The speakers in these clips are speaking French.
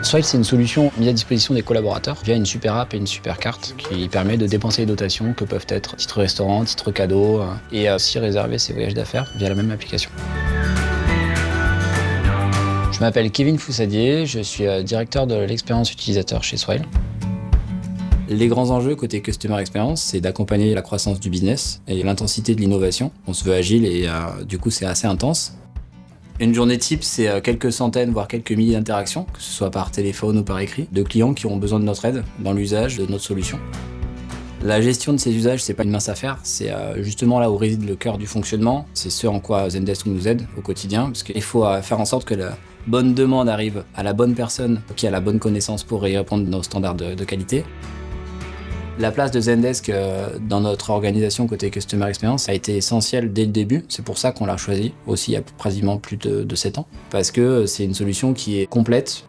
Swile, c'est une solution mise à disposition des collaborateurs via une super app et une super carte qui permet de dépenser les dotations que peuvent être titre restaurant, titre cadeau et aussi réserver ses voyages d'affaires via la même application. Je m'appelle Kevin Foussadier, je suis directeur de l'expérience utilisateur chez Swile. Les grands enjeux côté Customer Experience, c'est d'accompagner la croissance du business et l'intensité de l'innovation. On se veut agile et du coup c'est assez intense. Une journée type, c'est quelques centaines, voire quelques milliers d'interactions, que ce soit par téléphone ou par écrit, de clients qui ont besoin de notre aide dans l'usage de notre solution. La gestion de ces usages, c'est pas une mince affaire, c'est justement là où réside le cœur du fonctionnement. C'est ce en quoi Zendesk nous aide au quotidien, parce qu'il faut faire en sorte que la bonne demande arrive à la bonne personne qui a la bonne connaissance pour y répondre à nos standards de qualité. La place de Zendesk dans notre organisation côté Customer Experience a été essentielle dès le début. C'est pour ça qu'on l'a choisi aussi il y a quasiment plus de 7 ans. Parce que c'est une solution qui est complète.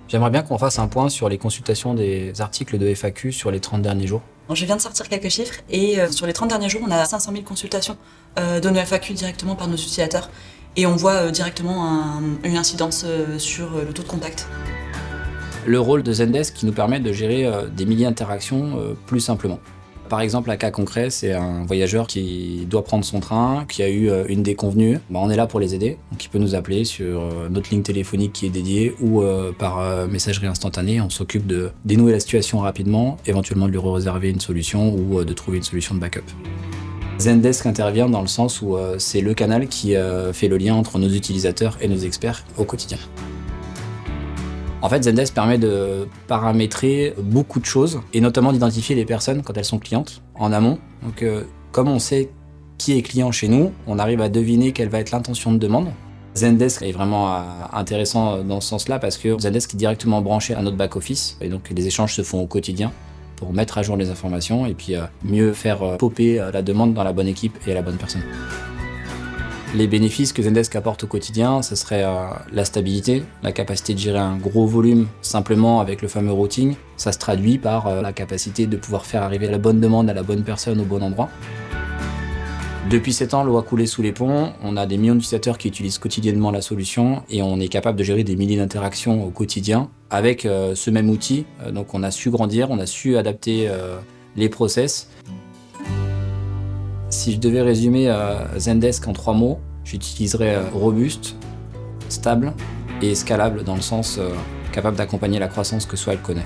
J'aimerais bien qu'on fasse un point sur les consultations des articles de FAQ sur les 30 derniers jours. Je viens de sortir quelques chiffres et sur les 30 derniers jours, on a 500 000 consultations de nos FAQ directement par nos utilisateurs. Et on voit directement une incidence sur le taux de contact. Le rôle de Zendesk qui nous permet de gérer des milliers d'interactions plus simplement. Par exemple, un cas concret, c'est un voyageur qui doit prendre son train, qui a eu une déconvenue. On est là pour les aider. Donc il peut nous appeler sur notre ligne téléphonique qui est dédiée ou par messagerie instantanée. On s'occupe de dénouer la situation rapidement, éventuellement de lui réserver une solution ou de trouver une solution de backup. Zendesk intervient dans le sens où c'est le canal qui fait le lien entre nos utilisateurs et nos experts au quotidien. En fait, Zendesk permet de paramétrer beaucoup de choses, et notamment d'identifier les personnes quand elles sont clientes, en amont. Donc, comme on sait qui est client chez nous, on arrive à deviner quelle va être l'intention de demande. Zendesk est vraiment intéressant dans ce sens-là, parce que Zendesk est directement branché à notre back-office, et donc les échanges se font au quotidien pour mettre à jour les informations, et puis mieux faire popper la demande dans la bonne équipe et à la bonne personne. Les bénéfices que Zendesk apporte au quotidien, ce serait la stabilité, la capacité de gérer un gros volume simplement avec le fameux routing. Ça se traduit par la capacité de pouvoir faire arriver la bonne demande à la bonne personne au bon endroit. Depuis 7 ans, l'eau a coulé sous les ponts. On a des millions d'utilisateurs qui utilisent quotidiennement la solution et on est capable de gérer des milliers d'interactions au quotidien avec ce même outil. Donc on a su grandir, on a su adapter les process. Si je devais résumer Zendesk en 3 mots, j'utiliserais robuste, stable et scalable dans le sens capable d'accompagner la croissance que Swile connaît.